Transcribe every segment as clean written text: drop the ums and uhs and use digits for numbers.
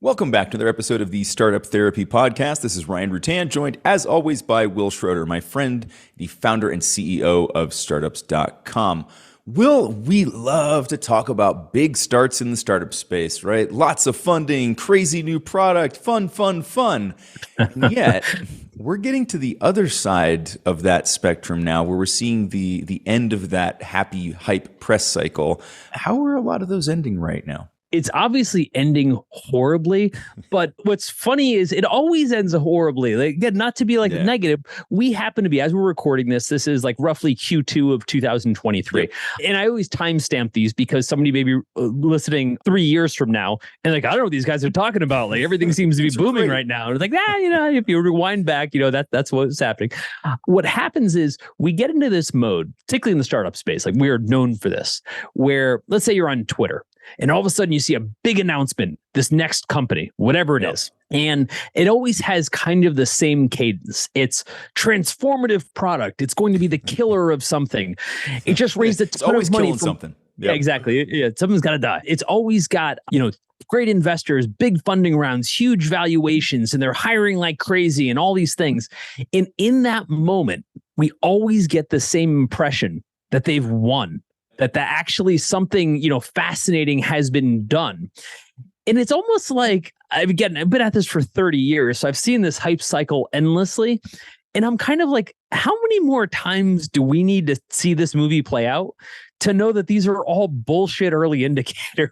Welcome back to another episode of the Startup Therapy Podcast. This is Ryan Rutan, joined as always by Wil Schroter, my friend, the founder and CEO of Startups.com. Wil, we love to talk about big starts in the startup space, right? Lots of funding, crazy new product, fun. And yet, we're getting to the other side of that spectrum now, where we're seeing the end of that happy hype press cycle. How are a lot of those ending right now? It's obviously ending horribly, but what's funny is it always ends horribly. Like, again, not to be negative, we happen to be, as we're recording this is like roughly Q2 of 2023. Yep. And I always timestamp these because somebody may be listening 3 years from now and like, I don't know what these guys are talking about. Like everything seems to be booming right now. And it's like, if you rewind back, that's what's happening. What happens is we get into this mode, particularly in the startup space, like we are known for this, where let's say you're on Twitter. And all of a sudden you see a big announcement, this next company, whatever it is. And it always has kind of the same cadence. It's transformative product. It's going to be the killer of something. It just raised a ton of money. Something. Yep. Yeah, exactly. Yeah, something's got to die. It's always got, great investors, big funding rounds, huge valuations, and they're hiring like crazy and all these things. And in that moment, we always get the same impression that they've won. That actually something, fascinating has been done. And it's almost like, I've been at this for 30 years, so I've seen this hype cycle endlessly. And I'm kind of like, how many more times do we need to see this movie play out to know that these are all bullshit early indicators?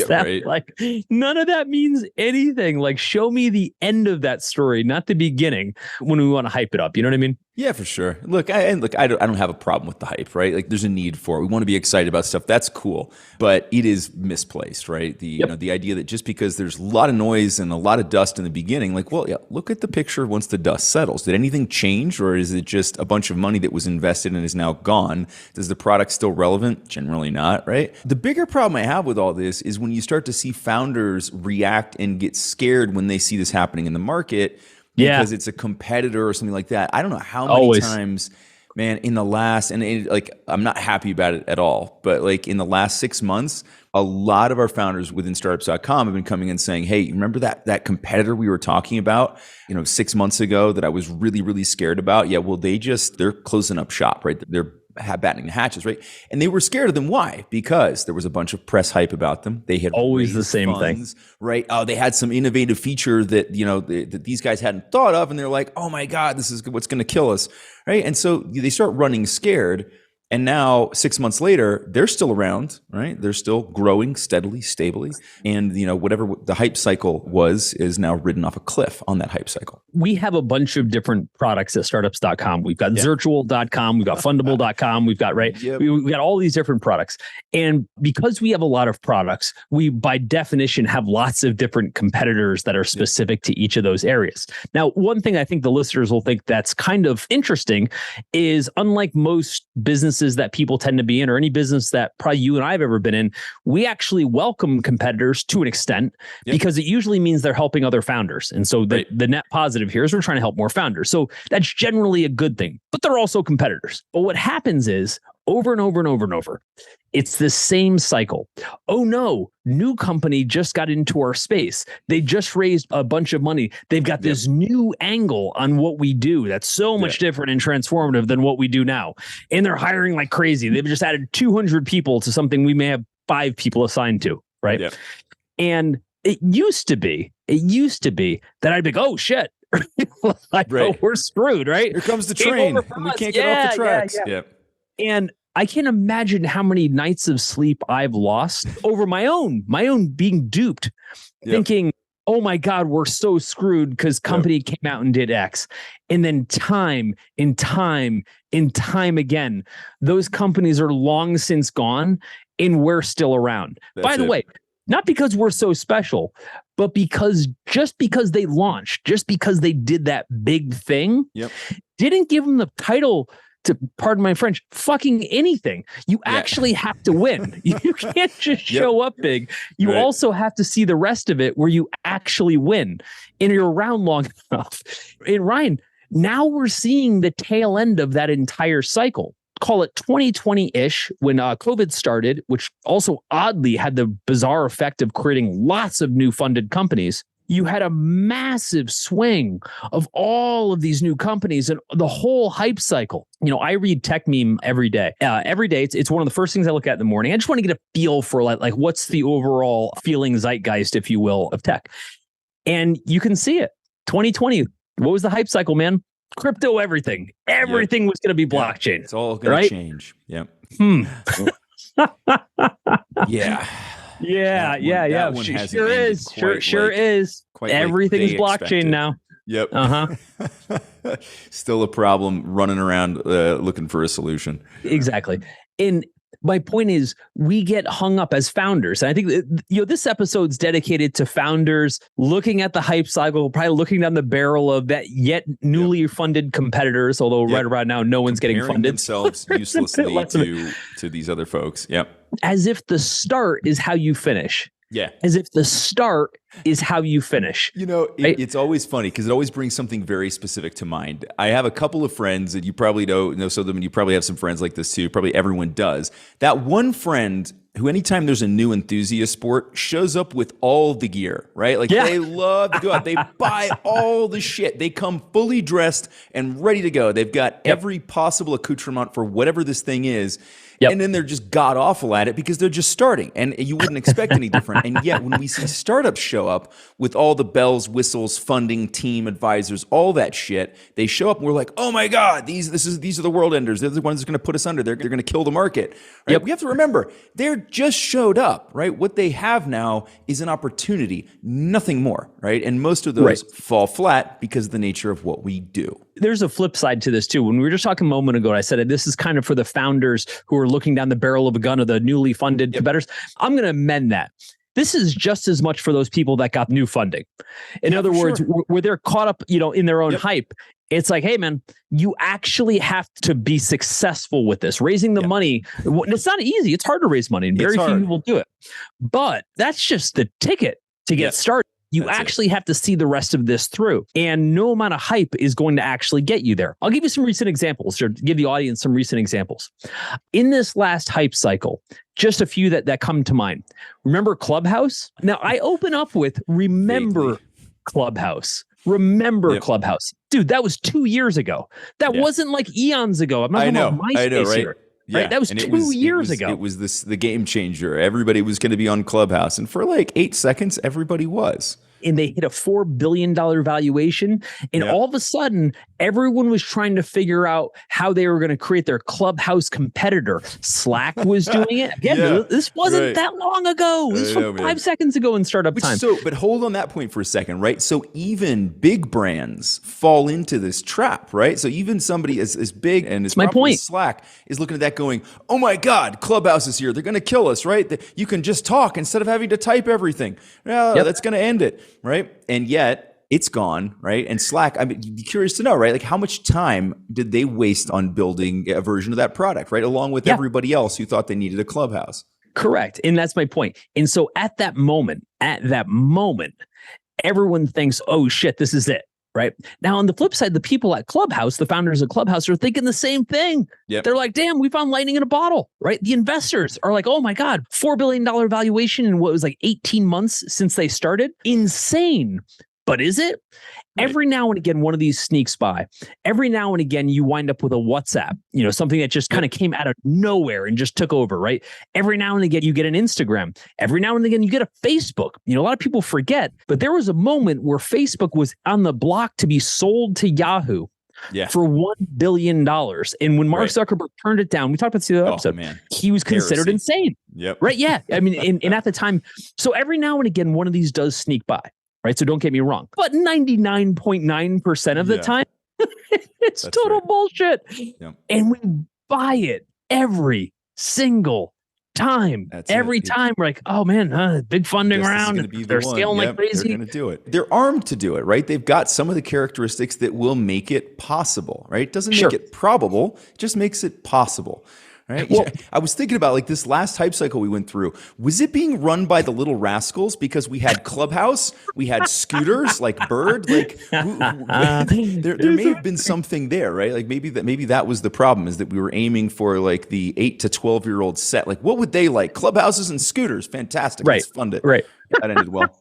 Right. Like, none of that means anything. Like, show me the end of that story, not the beginning, when we want to hype it up. You know what I mean? Yeah, for sure. I don't have a problem with the hype, right? Like, there's a need for it. We want to be excited about stuff. That's cool, but it is misplaced, right? The idea that just because there's a lot of noise and a lot of dust in the beginning, look at the picture once the dust settles. Did anything change, or is it just a bunch of money that was invested and is now gone? Does the product still relevant? Generally not, right? The bigger problem I have with all this is when you start to see founders react and get scared when they see this happening in the market because it's a competitor or something like that. I don't know how many times, man, in the last, I'm not happy about it at all, but in the last 6 months, a lot of our founders within startups.com have been coming in saying, hey, remember that competitor we were talking about, 6 months ago that I was really, really scared about? Yeah, well, they're closing up shop, right? They're battening the hatches, right? And they were scared of them. Why? Because there was a bunch of press hype about them. They had always the same funds, thing, right? Oh, they had some innovative feature that that these guys hadn't thought of, and they're like, "Oh my God, this is what's going to kill us," right? And so they start running scared. And now 6 months later, they're still around, right? They're still growing steadily, stably. And, whatever the hype cycle was is now ridden off a cliff on that hype cycle. We have a bunch of different products at startups.com. We've got Zirtual.com. We've got Fundable.com. We've got, we've got all these different products. And because we have a lot of products, we, by definition, have lots of different competitors that are specific to each of those areas. Now, one thing I think the listeners will think that's kind of interesting is, unlike most businesses that people tend to be in, or any business that probably you and I have ever been in, we actually welcome competitors to an extent because it usually means they're helping other founders. And so the net positive here is we're trying to help more founders. So that's generally a good thing, but they're also competitors. But what happens is over and over and over and over, it's the same cycle. Oh no, new company just got into our space. They just raised a bunch of money. They've got this new angle on what we do that's so much different and transformative than what we do now. And they're hiring like crazy. They've just added 200 people to something we may have 5 people assigned to, right? Yeah. And it used to be that I'd be like, oh shit. Oh, we're screwed, right? Here comes the train. And we can't get off the tracks. And I can't imagine how many nights of sleep I've lost over my own being duped, thinking, oh my God, we're so screwed because company came out and did X. And then time and time again, those companies are long since gone and we're still around. By the way, not because we're so special, but because they launched, just because they did that big thing, didn't give them the title to, pardon my French, fucking anything. You actually have to win. You can't just show up big. You also have to see the rest of it where you actually win and you're around long enough. And Ryan, now we're seeing the tail end of that entire cycle. Call it 2020-ish when COVID started, which also oddly had the bizarre effect of creating lots of new funded companies. you had a massive swing of all of these new companies and the whole hype cycle. I read Tech Meme every day. Every day, it's one of the first things I look at in the morning. I just want to get a feel for like what's the overall feeling zeitgeist, if you will, of tech. And you can see it. 2020, what was the hype cycle, man? Crypto, everything. Everything was going to be blockchain. It's all going to change. Yep. Yeah. Yeah. Sure is. Sure is. Everything's blockchain now. Yep. Still a problem running around looking for a solution. Exactly. And my point is, we get hung up as founders. And I think this episode's dedicated to founders looking at the hype cycle, probably looking down the barrel of that yet newly funded competitors, although right around now, no one's getting funded. Themselves uselessly to these other folks. Yep. As if the start is how you finish. Yeah. As if the start is how you finish. It's always funny because it always brings something very specific to mind. I have a couple of friends that you probably know some of them, and you probably have some friends like this too. Probably everyone does. That one friend who, anytime there's a new enthusiast sport, shows up with all the gear, right? Like they love to go out. They buy all the shit. They come fully dressed and ready to go. They've got every possible accoutrement for whatever this thing is. Yep. And then they're just god awful at it because they're just starting, and you wouldn't expect any different. And yet, when we see startups show up with all the bells, whistles, funding, team, advisors, all that shit, they show up and we're like, oh my god, these are the world enders. They're the ones that's going to put us under. They're going to kill the market. Right? Yep. We have to remember they're just showed up, right? What they have now is an opportunity, nothing more, right? And most of those fall flat because of the nature of what we do. There's a flip side to this too. When we were just talking a moment ago, I said this is kind of for the founders who are looking down the barrel of a gun of the newly funded competitors. I'm going to amend that. This is just as much for those people that got new funding. In other words, where they're caught up, in their own hype. It's like, hey, man, you actually have to be successful with this. Raising the money, it's not easy. It's hard to raise money, and very few people do it. But that's just the ticket to get started. You actually have to see the rest of this through. And no amount of hype is going to actually get you there. I'll give you some recent examples, or give the audience some recent examples. In this last hype cycle, just a few that come to mind. Remember Clubhouse? Now, I open up with remember Clubhouse. Remember Clubhouse. Dude, that was 2 years ago. That wasn't like eons ago. I'm not talking about MySpace right? here. Yeah. Right? That was 2 years ago. It was the game changer. Everybody was going to be on Clubhouse. And for like 8 seconds, everybody was. And they hit a $4 billion valuation. And all of a sudden, everyone was trying to figure out how they were going to create their Clubhouse competitor. Slack was doing it. Again, this wasn't that long ago. This was 5 seconds ago in startup time. But hold on that point for a second, right? So even big brands fall into this trap, right? So even somebody as big and as powerful as Slack is looking at that going, oh my God, Clubhouse is here. They're going to kill us, right? You can just talk instead of having to type everything. That's going to end it. Right. And yet it's gone. Right. And Slack, you'd be curious to know, right? Like how much time did they waste on building a version of that product, right? Along with everybody else who thought they needed a Clubhouse. Correct. And that's my point. And so at that moment, everyone thinks, oh shit, this is it. Right. Now, on the flip side, the people at Clubhouse, the founders of Clubhouse, are thinking the same thing. They're like, damn, we found lightning in a bottle. Right. The investors are like, oh, my God, $4 billion valuation in what was like 18 months since they started. Insane. But is it? Every now and again, one of these sneaks by. Every now and again, you wind up with a WhatsApp, something that just kind of came out of nowhere and just took over, right? Every now and again, you get an Instagram. Every now and again, you get a Facebook. A lot of people forget, but there was a moment where Facebook was on the block to be sold to Yahoo for $1 billion. And when Mark Zuckerberg turned it down, we talked about this in the other episode, he was considered insane. Right? Yeah. And at the time, so every now and again, one of these does sneak by. Right. So don't get me wrong. But 99.9% of the time, it's total bullshit. And we buy it every single time. Every time we're like, oh man, big funding round. They're scaling like crazy. They're going to do it. They're armed to do it, right? They've got some of the characteristics that will make it possible, right? It doesn't make it probable. It just makes it possible. Right. Well, I was thinking about like this last hype cycle we went through. Was it being run by the little rascals because we had Clubhouse, we had scooters like Bird? Like there may have been something there, right? Like maybe that was the problem, is that we were aiming for like the 8 to 12-year-old set. Like what would they like? Clubhouses and scooters, fantastic. Let's fund it. Right. That ended well.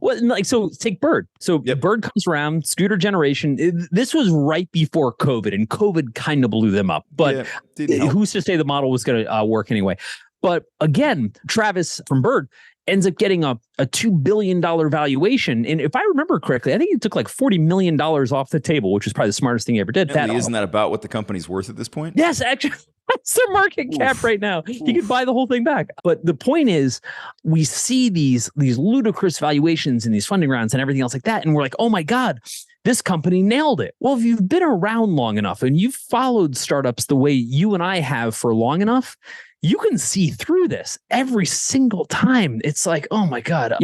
Well, like, so take Bird. So Bird comes around, scooter generation. This was right before COVID, and COVID kind of blew them up. But who's to say the model was going to work anyway? But again, Travis from Bird ends up getting a $2 billion valuation. And if I remember correctly, I think he took like $40 million off the table, which is probably the smartest thing he ever did. Isn't that about what the company's worth at this point? Yes, actually. That's their market cap right now. You could buy the whole thing back. But the point is, we see these ludicrous valuations in these funding rounds and everything else like that. And we're like, oh my God, this company nailed it. Well, if you've been around long enough and you've followed startups the way you and I have for long enough, you can see through this every single time. It's like, oh my God,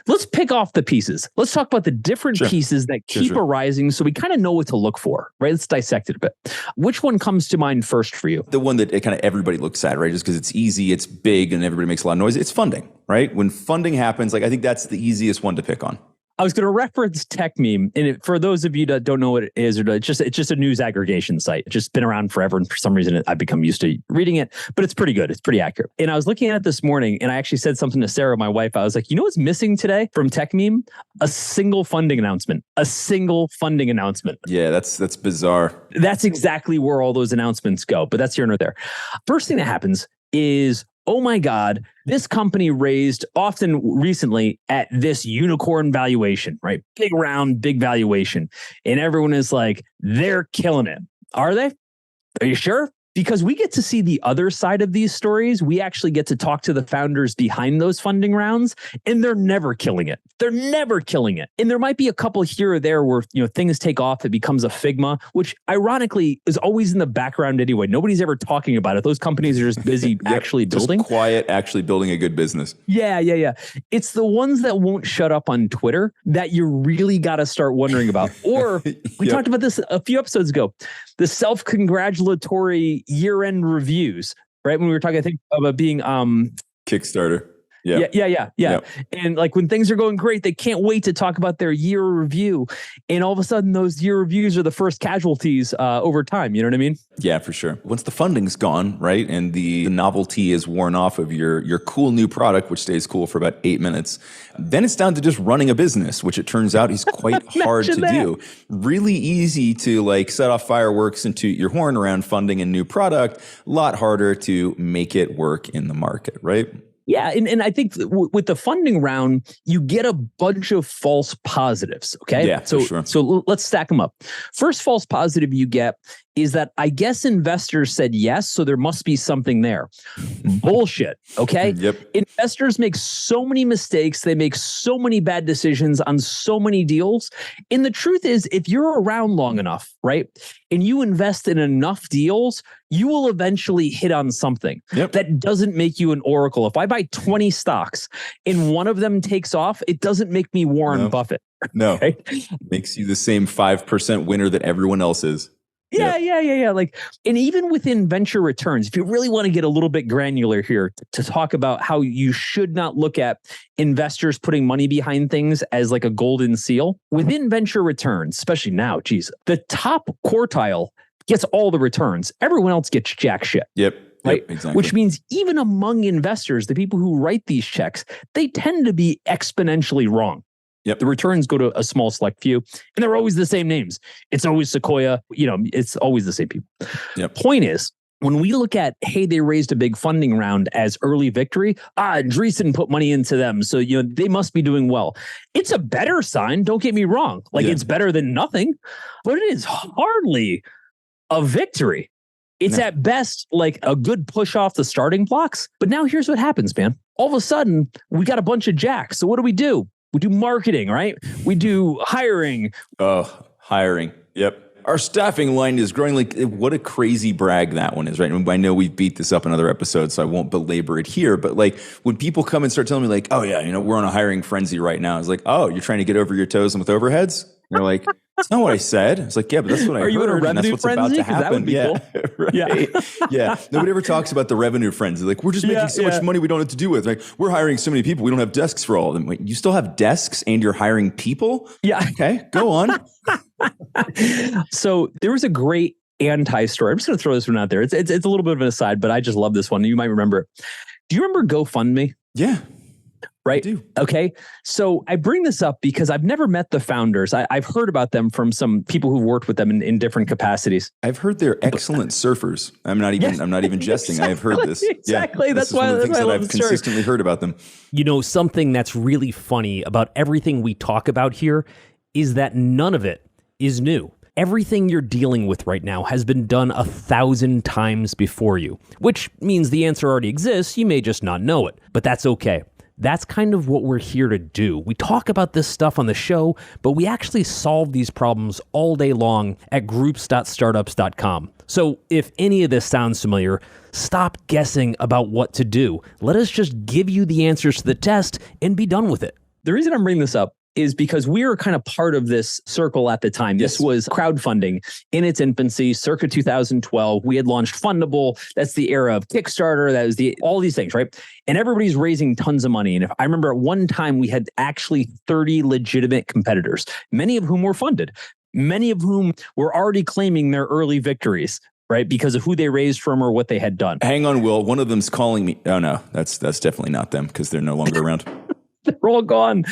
let's pick off the pieces. Let's talk about the different pieces that keep arising so we kind of know what to look for, right? Let's dissect it a bit. Which one comes to mind first for you? The one that kind of everybody looks at, right? Just because it's easy, it's big, and everybody makes a lot of noise. It's funding, right? When funding happens, like I think that's the easiest one to pick on. I was going to reference Tech Meme, and for those of you that don't know what it is, it's just a news aggregation site. It's just been around forever, and for some reason I've become used to reading it. But it's pretty good. It's pretty accurate. And I was looking at it this morning, and I actually said something to Sarah, my wife. I was like, you know what's missing today from Tech Meme? A single funding announcement. A single funding announcement. Yeah, that's bizarre. That's exactly where all those announcements go. But that's here nor there. First thing that happens is, oh my God, this company raised often recently at this unicorn valuation, right? Big round, big valuation. And everyone is like, they're killing it. Are they? Are you sure? Because we get to see the other side of these stories. We actually get to talk to the founders behind those funding rounds, and they're never killing it. They're never killing it. And there might be a couple here or there where things take off. It becomes a Figma, which ironically is always in the background anyway. Nobody's ever talking about it. Those companies are just busy actually building. Just quiet, actually building a good business. Yeah. It's the ones that won't shut up on Twitter that you really got to start wondering about. Or we talked about this a few episodes ago. The self-congratulatory year-end reviews, right? When we were talking, I think, about being Kickstarter. Yeah. And like when things are going great, they can't wait to talk about their year review. And all of a sudden, those year reviews are the first casualties over time. You know what I mean? Yeah, for sure. Once the funding's gone, right, and the novelty is worn off of your cool new product, which stays cool for about 8 minutes, then it's down to just running a business, which it turns out is quite hard to do. Really easy to like set off fireworks and toot your horn around funding a new product. A lot harder to make it work in the market, right? Yeah, and I think with the funding round, you get a bunch of false positives, okay? Yeah, so, for sure. So let's stack them up. First false positive you get is that I guess investors said yes, so there must be something there. Bullshit, okay? Yep. Investors make so many mistakes. They make so many bad decisions on so many deals. And the truth is, if you're around long enough, right, and you invest in enough deals, you will eventually hit on something. That doesn't make you an oracle. If I buy 20 stocks and one of them takes off, it doesn't make me Warren Buffett. No, right? Makes you the same 5% winner that everyone else is. Yeah. Like, and even within venture returns, if you really want to get a little bit granular here to talk about how you should not look at investors putting money behind things as like a golden seal within venture returns, especially now, geez, the top quartile gets all the returns. Everyone else gets jack shit. Right. Exactly. Which means even among investors, the people who write these checks, they tend to be exponentially wrong. The returns go to a small select few, and they're always the same names. It's always Sequoia. It's always the same people. Point is, when we look at, hey, they raised a big funding round as early victory, Andreessen put money into them, so they must be doing well. It's a better sign. Don't get me wrong. It's better than nothing, but it is hardly a victory. It's at best like a good push off the starting blocks. But now here's what happens, man. All of a sudden, we got a bunch of jacks. So what do? We do marketing, right? We do hiring. Oh, hiring. Yep. Our staffing line is growing. Like, what a crazy brag that one is, right? And I know we've beat this up in other episodes, so I won't belabor it here. But like when people come and start telling me like, oh yeah, we're on a hiring frenzy right now. It's like, oh, you're trying to get over your toes and with overheads? And they're like, that's not what I said. It's like, yeah, but that's what I heard. Are you in a revenue and that's what's frenzy? About to happen. That would be cool. Right? Yeah. Nobody ever talks about the revenue frenzy. Like, we're just making so much money we don't know what to do with. Like, we're hiring so many people. We don't have desks for all of them. Wait, you still have desks and you're hiring people? Yeah. Okay, go on. So there was a great anti-story. I'm just going to throw this one out there. It's a little bit of an aside, but I just love this one. You might remember it. Do you remember GoFundMe? Yeah. right? I do. Okay. So I bring this up because I've never met the founders. I've heard about them from some people who've worked with them in different capacities. I've heard they're excellent surfers. I'm not even jesting. Exactly, I've heard this. Exactly. Yeah, That's one why of the things that love I've the story. consistently heard about them. Something that's really funny about everything we talk about here is that none of it is new. Everything you're dealing with right now has been done 1,000 times before you, which means the answer already exists. You may just not know it, but that's okay. That's kind of what we're here to do. We talk about this stuff on the show, but we actually solve these problems all day long at groups.startups.com. So if any of this sounds familiar, stop guessing about what to do. Let us just give you the answers to the test and be done with it. The reason I'm bringing this up is because we were kind of part of this circle at the time. Yes. This was crowdfunding in its infancy, circa 2012. We had launched Fundable. That's the era of Kickstarter. That was all these things, right? And everybody's raising tons of money. And if I remember at one time, we had actually 30 legitimate competitors, many of whom were funded, many of whom were already claiming their early victories, right? Because of who they raised from or what they had done. Hang on, Will. One of them's calling me. Oh, no, that's definitely not them because they're no longer around. They're all gone.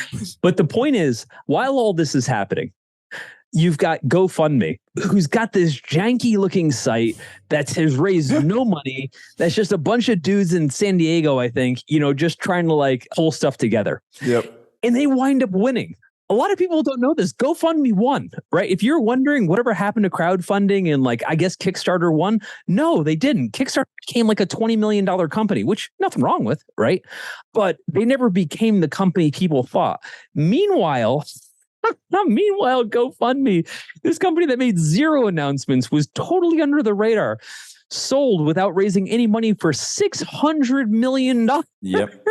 But the point is, while all this is happening, you've got GoFundMe, who's got this janky looking site that has raised no money. That's just a bunch of dudes in San Diego, I think, just trying to pull stuff together. Yep. And they wind up winning. A lot of people don't know this. GoFundMe won, right? If you're wondering whatever happened to crowdfunding and I guess Kickstarter won, no, they didn't. Kickstarter became like a $20 million company, which nothing wrong with, right? But they never became the company people thought. Meanwhile, GoFundMe, this company that made zero announcements, was totally under the radar, sold without raising any money for $600 million. Yep.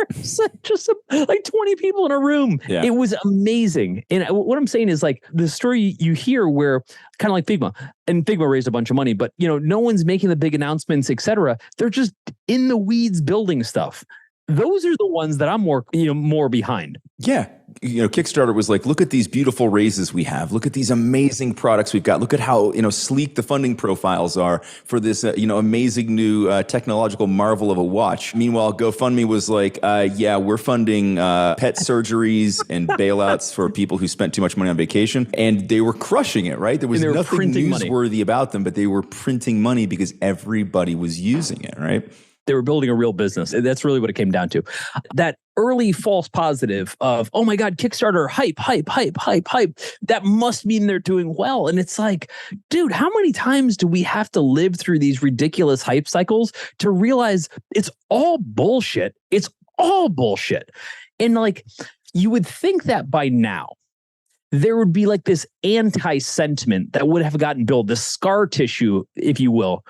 Just like 20 people in a room. Yeah. It was amazing. And what I'm saying is the story you hear where kind of like Figma, and Figma raised a bunch of money, but no one's making the big announcements, etc. They're just in the weeds building stuff. Those are the ones that I'm more behind. Yeah. Kickstarter was like, look at these beautiful raises we have. Look at these amazing products we've got. Look at how, sleek the funding profiles are for this, amazing new technological marvel of a watch. Meanwhile, GoFundMe was like, we're funding pet surgeries and bailouts for people who spent too much money on vacation. And they were crushing it, right? There was nothing newsworthy about them, but they were printing money because everybody was using it, right? They were building a real business. That's really what it came down to. That early false positive of, oh my God, Kickstarter, hype. That must mean they're doing well. And it's like, dude, how many times do we have to live through these ridiculous hype cycles to realize it's all bullshit? It's all bullshit. And you would think that by now, there would be this anti-sentiment that would have gotten built, the scar tissue, if you will,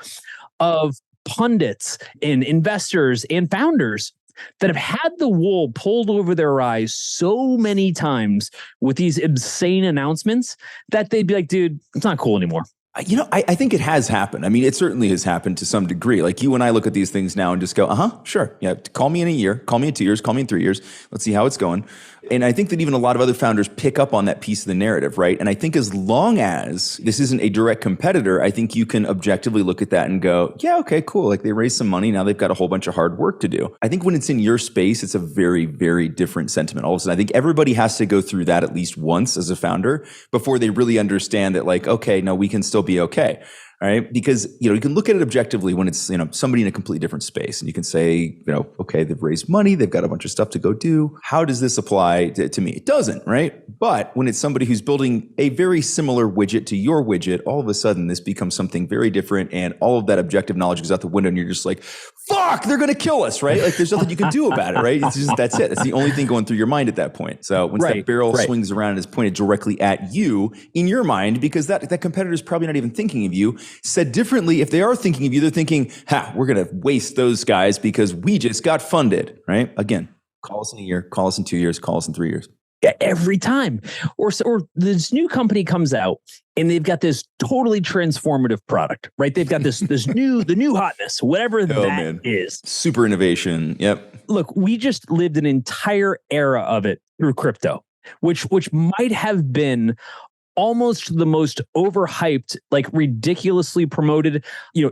of pundits and investors and founders that have had the wool pulled over their eyes so many times with these insane announcements that they'd be like, dude, it's not cool anymore. I think it has happened. I mean, it certainly has happened to some degree. Like you and I look at these things now and just go, sure. Yeah. Call me in a year, call me in 2 years, call me in 3 years. Let's see how it's going. And I think that even a lot of other founders pick up on that piece of the narrative, right? And I think as long as this isn't a direct competitor, I think you can objectively look at that and go, yeah, okay, cool. Like they raised some money. Now they've got a whole bunch of hard work to do. I think when it's in your space, it's a very, very different sentiment. All of a sudden, I think everybody has to go through that at least once as a founder before they really understand that okay, no, we can still be okay. Right. Because, you can look at it objectively when it's, somebody in a completely different space and you can say, okay, they've raised money. They've got a bunch of stuff to go do. How does this apply to me? It doesn't. Right. But when it's somebody who's building a very similar widget to your widget, all of a sudden this becomes something very different. And all of that objective knowledge goes out the window and you're just like, fuck, they're going to kill us. Right. There's nothing you can do about it. Right. It's just, that's it. That's the only thing going through your mind at that point. So once that barrel swings around and is pointed directly at you in your mind, because that competitor is probably not even thinking of you. Said differently, if they are thinking of you, they're thinking, we're going to waste those guys because we just got funded, right? Again, call us in a year, call us in 2 years, call us in 3 years. Every time. Or this new company comes out and they've got this totally transformative product, right? They've got the new hotness, whatever is. Super innovation. Yep. Look, we just lived an entire era of it through crypto, which might have been almost the most overhyped, ridiculously promoted,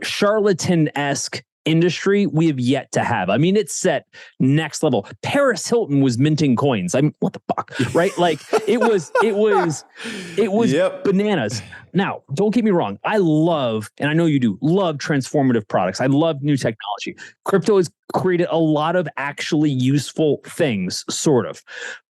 charlatan-esque industry we have yet to have. I mean, it's set next level. Paris Hilton was minting coins. I mean, what the fuck, right? Like it was bananas. Now, don't get me wrong. I love, and I know you do, love transformative products. I love new technology. Crypto has created a lot of actually useful things, sort of.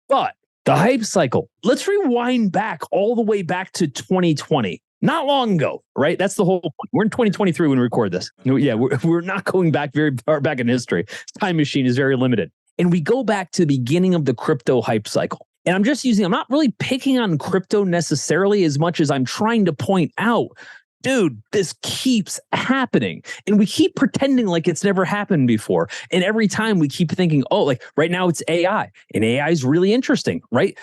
But the hype cycle, let's rewind back all the way back to 2020. Not long ago, right? That's the whole point. We're in 2023 when we record this. Yeah, we're not going back very far back in history. Time machine is very limited. And we go back to the beginning of the crypto hype cycle. And I'm not really picking on crypto necessarily as much as I'm trying to point out, dude, this keeps happening. And we keep pretending like it's never happened before. And every time we keep thinking, oh, like right now it's AI. And AI is really interesting, right?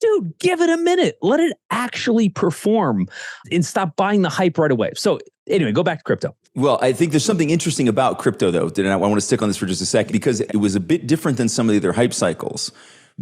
Dude, give it a minute. Let it actually perform and stop buying the hype right away. So anyway, go back to crypto. Well, I think there's something interesting about crypto, though. And I want to stick on this for just a second because it was a bit different than some of the other hype cycles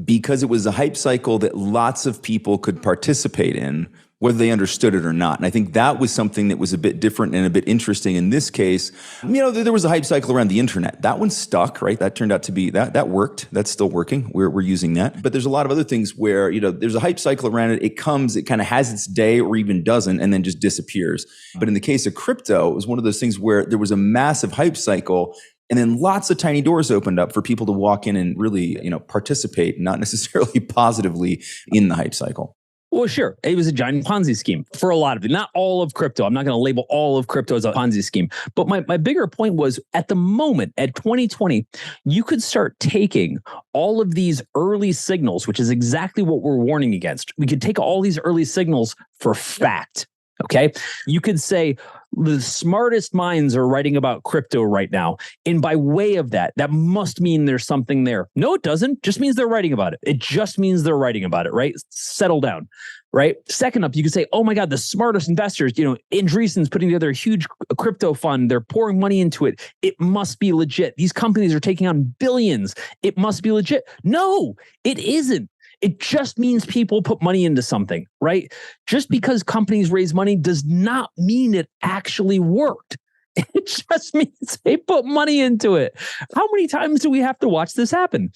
because it was a hype cycle that lots of people could participate in, whether they understood it or not. And I think that was something that was a bit different and a bit interesting in this case. There was a hype cycle around the internet. That one stuck, right? That turned out to be, that worked. That's still working. We're using that. But there's a lot of other things where, there's a hype cycle around it. It comes, it kind of has its day or even doesn't, and then just disappears. But in the case of crypto, it was one of those things where there was a massive hype cycle and then lots of tiny doors opened up for people to walk in and really, participate, not necessarily positively in the hype cycle. Well, sure. It was a giant Ponzi scheme for a lot of it. Not all of crypto. I'm not going to label all of crypto as a Ponzi scheme. But my bigger point was at the moment, at 2020, you could start taking all of these early signals, which is exactly what we're warning against. We could take all these early signals for fact. Okay. You could say the smartest minds are writing about crypto right now. And by way of that must mean there's something there. No, it doesn't. Just means they're writing about it. It just means they're writing about it, right? Settle down, right? Second up, you could say, oh my God, the smartest investors, Andreessen's putting together a huge crypto fund. They're pouring money into it. It must be legit. These companies are taking on billions. It must be legit. No, it isn't. It just means people put money into something, right? Just because companies raise money does not mean it actually worked. It just means they put money into it. How many times do we have to watch this happen?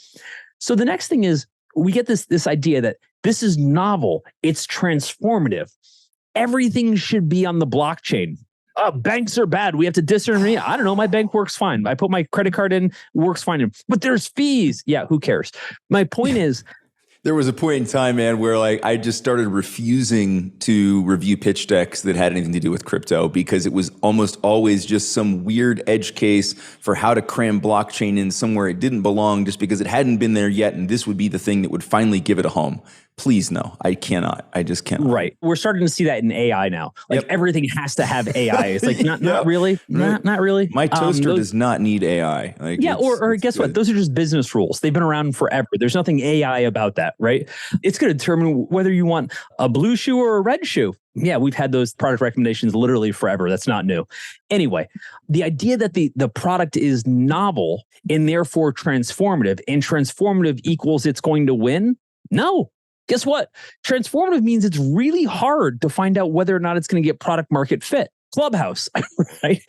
So the next thing is we get this idea that this is novel. It's transformative. Everything should be on the blockchain. Banks are bad. We have to disintermediate. I don't know. My bank works fine. I put my credit card in, works fine. But there's fees. Yeah, who cares? My point is, there was a point in time, man, where I just started refusing to review pitch decks that had anything to do with crypto because it was almost always just some weird edge case for how to cram blockchain in somewhere it didn't belong just because it hadn't been there yet. And this would be the thing that would finally give it a home. Please, no, I cannot. I just cannot. Right. We're starting to see that in AI now. Like everything has to have AI. It's like, not really. Not really. My toaster does not need AI. Or guess what? Those are just business rules. They've been around forever. There's nothing AI about that, right? It's going to determine whether you want a blue shoe or a red shoe. Yeah, we've had those product recommendations literally forever. That's not new. Anyway, the idea that the product is novel and therefore transformative, and transformative equals it's going to win? No. Guess what? Transformative means it's really hard to find out whether or not it's going to get product market fit. Clubhouse, right?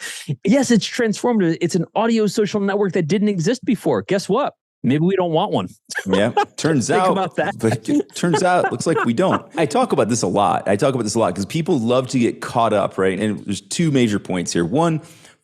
Yes, it's transformative. It's an audio social network that didn't exist before. Guess what? Maybe we don't want one. Yeah, turns out. About that. But it turns out, looks like we don't. I talk about this a lot. Because people love to get caught up, right? And there's two major points here. One,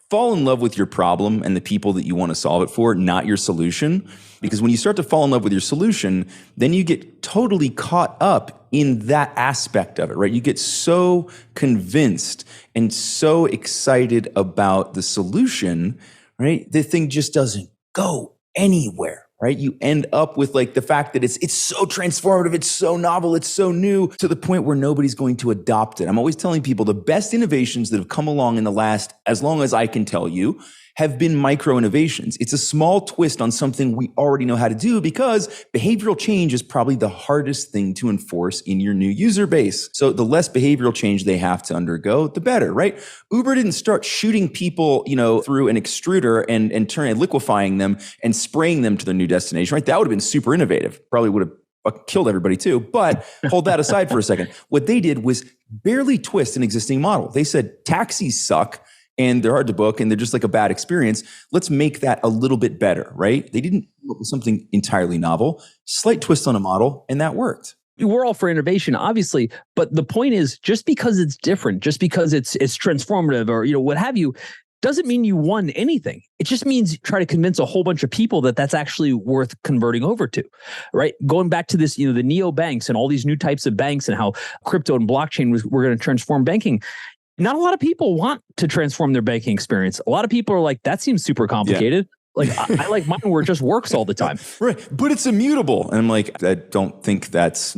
fall in love with your problem and the people that you want to solve it for, not your solution. Because when you start to fall in love with your solution, then you get totally caught up in that aspect of it, right? You get so convinced and so excited about the solution, right? The thing just doesn't go anywhere, right? You end up with like the fact that it's so transformative, it's so novel, it's so new to the point where nobody's going to adopt it. I'm always telling people the best innovations that have come along in the last, as long as I can tell you, have been micro innovations. It's a small twist on something we already know how to do because behavioral change is probably the hardest thing to enforce in your new user base. So the less behavioral change they have to undergo, the better, right? Uber didn't start shooting people, through an extruder and liquefying them and spraying them to their new destination, right? That would have been super innovative. Probably would have killed everybody too. But hold that aside for a second. What they did was barely twist an existing model. They said taxis suck. and they're hard to book and they're just like a bad experience. Let's make that a little bit better, right? They didn't come up with something entirely novel, slight twist on a model, and that worked. We're all for innovation, obviously, but the point is, just because it's different, just because it's transformative, or what have you, doesn't mean you won anything. It just means you try to convince a whole bunch of people that that's actually worth converting over to, right? Going back to this, the neo banks and all these new types of banks and how crypto and blockchain were going to transform banking. Not a lot of people want to transform their banking experience. A lot of people are like, that seems super complicated. Yeah. Like I like mine where it just works all the time. Right. But it's immutable. And I'm like, I don't think that's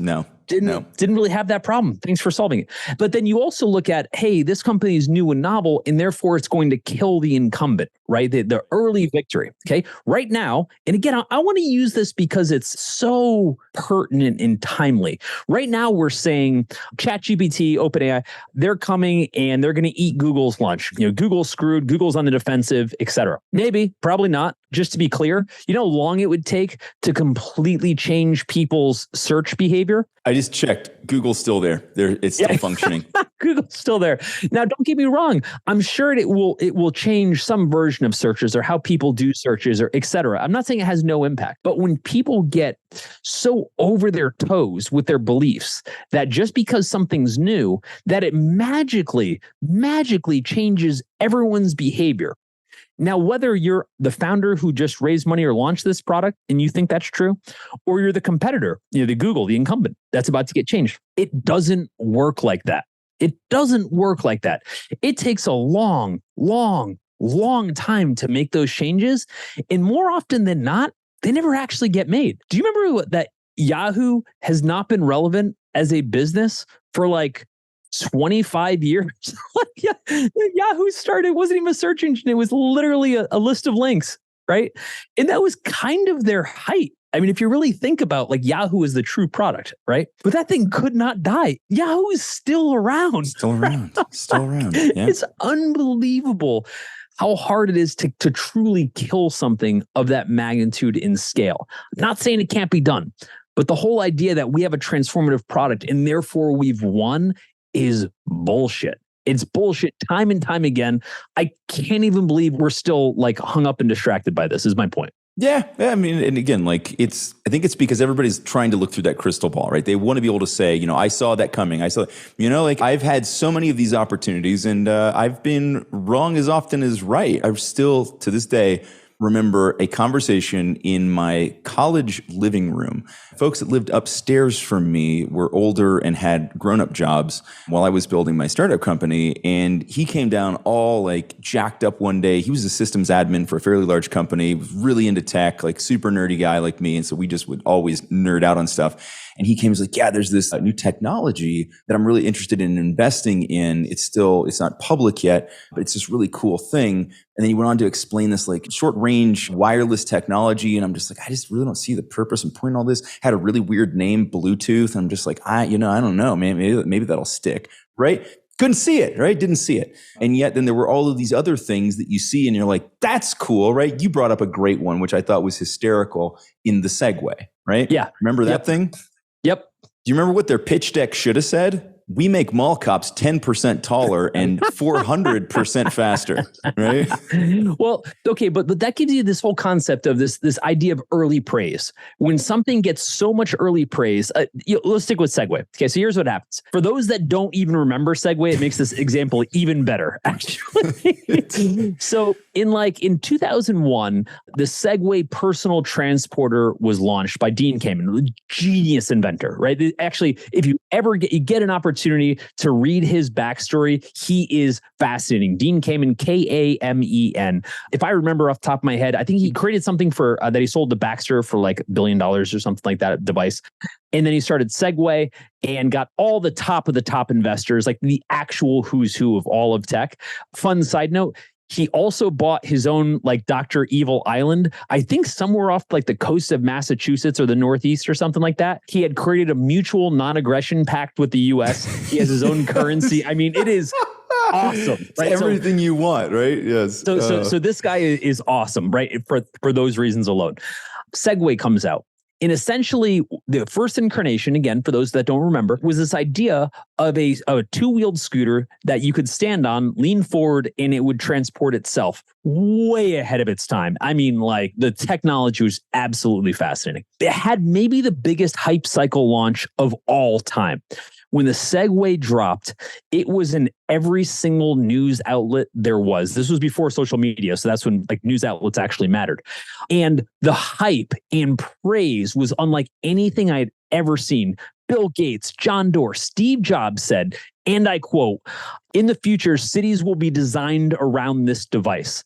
didn't really have that problem. Thanks for solving it. But then you also look at, hey, this company is new and novel, and therefore it's going to kill the incumbent, right? The early victory. Okay. Right now, and again, I want to use this because it's so pertinent and timely. Right now, we're saying ChatGPT, OpenAI, they're coming and they're going to eat Google's lunch. Google's screwed, Google's on the defensive, et cetera. Maybe, probably not. Just to be clear, you know how long it would take to completely change people's search behavior? I just checked. Google's still there. It's still functioning. Google's still there. Now, don't get me wrong. I'm sure it will change some version of searches or how people do searches or et cetera. I'm not saying it has no impact, but when people get so over their toes with their beliefs that just because something's new, that it magically changes everyone's behavior. Now, whether you're the founder who just raised money or launched this product and you think that's true, or you're the competitor, the Google, the incumbent that's about to get changed, it doesn't work like that. It doesn't work like that. It takes a long time to make those changes. And more often than not, they never actually get made. Do you remember that Yahoo has not been relevant as a business for like 25 years? Yahoo started, it wasn't even a search engine. It was literally a list of links, right? And that was kind of their height. I mean, if you really think about like Yahoo is the true product, right? But that thing could not die. Yahoo is still around. Still around. Yeah. It's unbelievable how hard it is to truly kill something of that magnitude in scale. Not saying it can't be done, but the whole idea that we have a transformative product and therefore we've won is bullshit. It's bullshit time and time again. I can't even believe we're still like hung up and distracted by this, is my point. Yeah. I mean, and again, like I think it's because everybody's trying to look through that crystal ball, right? They want to be able to say, I saw that coming. Like I've had so many of these opportunities and I've been wrong as often as right. I still, to this day, remember a conversation in my college living room. Folks that lived upstairs from me were older and had grown-up jobs while I was building my startup company. And he came down all like jacked up one day. He was a systems admin for a fairly large company, was really into tech, like super nerdy guy like me. And so we just would always nerd out on stuff. And he came and was like, yeah, there's this new technology that I'm really interested in investing in. It's not public yet, but it's this really cool thing. And then he went on to explain this like short range wireless technology. And I'm just like, I just really don't see the purpose in putting all this. Had a really weird name, Bluetooth. I'm just like, I don't know, man, maybe that'll stick, right? Couldn't see it, right? Didn't see it. And yet then there were all of these other things that you see and you're like, that's cool, right? You brought up a great one, which I thought was hysterical in the Segway, right? Yeah. Remember that thing? Yep. Do you remember what their pitch deck should have said? We make mall cops 10% taller and 400% faster, right? Well, okay, but that gives you this whole concept of this idea of early praise. When something gets so much early praise, let's stick with Segway. Okay, so here's what happens. For those that don't even remember Segway, it makes this example even better, actually. So in 2001, the Segway personal transporter was launched by Dean Kamen, genius inventor, right? Actually, if you ever get an opportunity to read his backstory, he is fascinating. Dean Kamen, Kamen. If I remember off the top of my head, I think he created something for that he sold to Baxter for like $1 billion or something like that device. And then he started Segway and got all the top of the top investors, like the actual who's who of all of tech. Fun side note, he also bought his own like Dr. Evil Island, I think somewhere off like the coast of Massachusetts or the Northeast or something like that. He had created a mutual non-aggression pact with the US. He has his own currency. I mean, it is awesome. Right? Everything you want, right? Yes. So this guy is awesome, right? For those reasons alone. Segway comes out. And essentially, the first incarnation, again, for those that don't remember, was this idea of a two-wheeled scooter that you could stand on, lean forward, and it would transport itself. Way ahead of its time. I mean, like, the technology was absolutely fascinating. It had maybe the biggest hype cycle launch of all time. When the Segway dropped, it was in every single news outlet there was. This was before social media, so that's when like news outlets actually mattered. And the hype and praise was unlike anything I'd ever seen. Bill Gates, John Doerr, Steve Jobs said, and I quote, "In the future, cities will be designed around this device."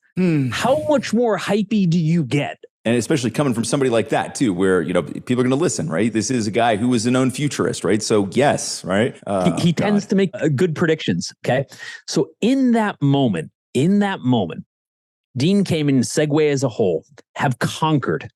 How much more hypey do you get? And especially coming from somebody like that too, where, you know, people are going to listen, right? This is a guy who was a known futurist, right? So yes, right? He tends to make good predictions, okay? So in that moment, Dean Kamen and Segway as a whole have conquered.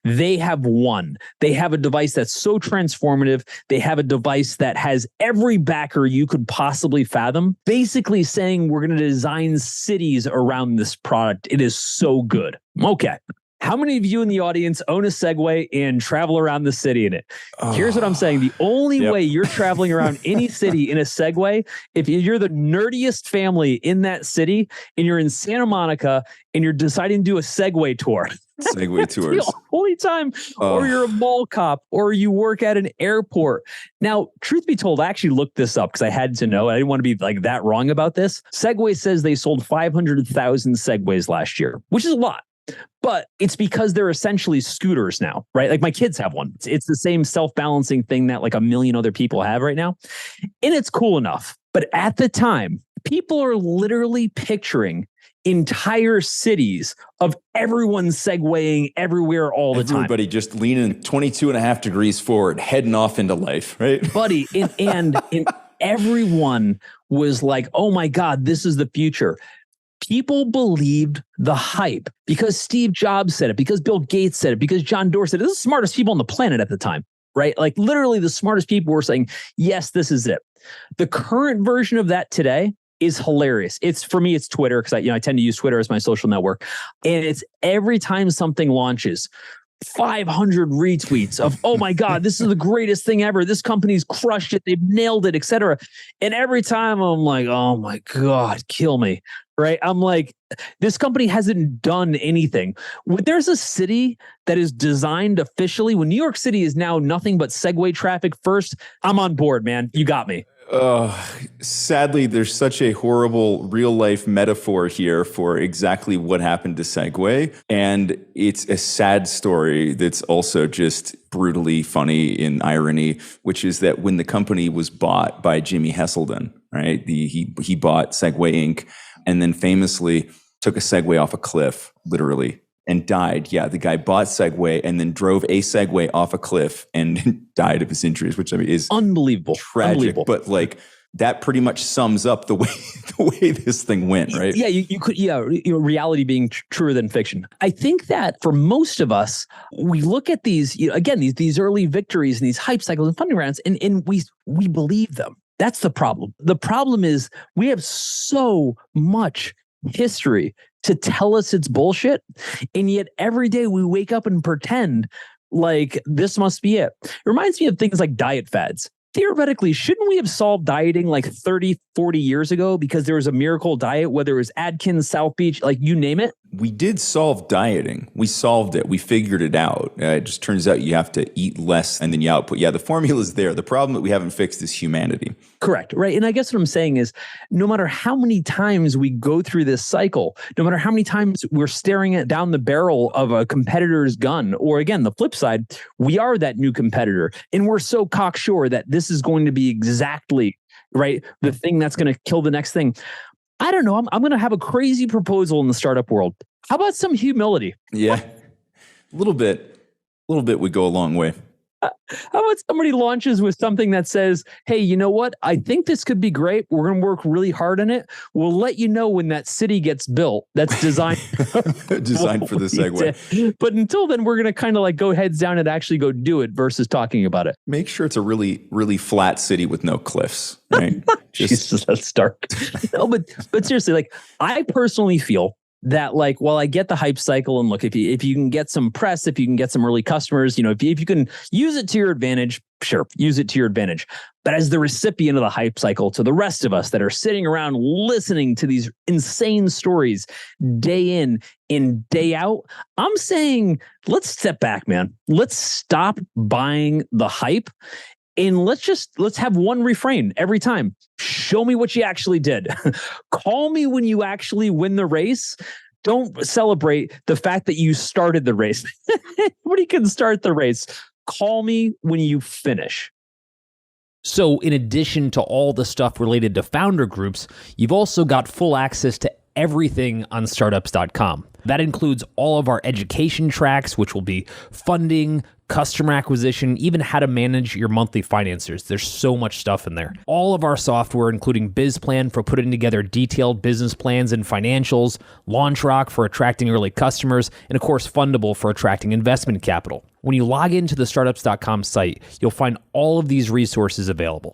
They have won. They have a device that's so transformative. They have a device that has every backer you could possibly fathom, basically saying we're going to design cities around this product. It is so good. Okay. How many of you in the audience own a Segway and travel around the city in it? Here's what I'm saying. The only way you're traveling around any city in a Segway, if you're the nerdiest family in that city and you're in Santa Monica and you're deciding to do a Segway tour. Segway tours. The only time, or you're a mall cop, or you work at an airport. Now, truth be told, I actually looked this up because I had to know. I didn't want to be like that wrong about this. Segway says they sold 500,000 Segways last year, which is a lot. But it's because they're essentially scooters now, right? Like my kids have one. It's the same self-balancing thing that like a million other people have right now. And it's cool enough. But at the time, people are literally picturing entire cities of everyone segwaying everywhere all the time. Everybody just leaning 22.5 degrees forward, heading off into life, right? Buddy, and everyone was like, oh my God, this is the future. People believed the hype because Steve Jobs said it, because Bill Gates said it, because John Doerr said it. This is the smartest people on the planet at the time, right? Like literally the smartest people were saying, yes, this is it. The current version of that today is hilarious. For me, it's Twitter because I tend to use Twitter as my social network. And it's every time something launches, 500 retweets of, oh my God, this is the greatest thing ever. This company's crushed it. They've nailed it, etc. And every time I'm like, oh my God, kill me. Right? I'm like, this company hasn't done anything. When there's a city that is designed officially, when New York City is now nothing but Segway traffic first, I'm on board, man. You got me. Sadly, there's such a horrible real life metaphor here for exactly what happened to Segway. And it's a sad story that's also just brutally funny in irony, which is that when the company was bought by Jimmy Heselden, right? He bought Segway Inc. and then famously took a Segway off a cliff, literally, and died. Yeah, the guy bought Segway and then drove a Segway off a cliff and died of his injuries, which I mean is unbelievable, tragic. But like that pretty much sums up the way this thing went, right? Yeah, you could. Yeah, reality being truer than fiction. I think that for most of us, we look at these again these early victories and these hype cycles and funding rounds, and we believe them. That's the problem. The problem is we have so much history to tell us it's bullshit. And yet every day we wake up and pretend like this must be it. It reminds me of things like diet fads. Theoretically, shouldn't we have solved dieting like 30, 40 years ago because there was a miracle diet, whether it was Atkins, South Beach, like you name it? We did solve dieting. We solved it. We figured it out. It just turns out you have to eat less and then you output. Yeah, the formula's there. The problem that we haven't fixed is humanity. Correct. Right. And I guess what I'm saying is no matter how many times we go through this cycle, no matter how many times we're staring at down the barrel of a competitor's gun, or again, the flip side, we are that new competitor and we're so cocksure that this is going to be exactly right, the thing that's going to kill the next thing. I don't know. I'm going to have a crazy proposal in the startup world. How about some humility? Yeah, a little bit would go a long way. How about somebody launches with something that says, hey, you know what? I think this could be great. We're going to work really hard on it. We'll let you know when that city gets built. That's designed designed for the Segway. But until then, we're going to kind of like go heads down and actually go do it versus talking about it. Make sure it's a really, really flat city with no cliffs, right? Jesus, that's dark. No, but seriously, like I personally feel that like, well, I get the hype cycle, and look, if you can get some press, if you can get some early customers, if you can use it to your advantage, sure, use it to your advantage. But as the recipient of the hype cycle, to the rest of us that are sitting around listening to these insane stories day in and day out, I'm saying, let's step back, man. Let's stop buying the hype. And let's have one refrain every time. Show me what you actually did. Call me when you actually win the race. Don't celebrate the fact that you started the race. Nobody can start the race. Call me when you finish. So in addition to all the stuff related to founder groups, you've also got full access to everything on startups.com. That includes all of our education tracks, which will be funding, customer acquisition, even how to manage your monthly financiers. There's so much stuff in there. All of our software, including BizPlan for putting together detailed business plans and financials, LaunchRock for attracting early customers, and of course, Fundable for attracting investment capital. When you log into the startups.com site, you'll find all of these resources available.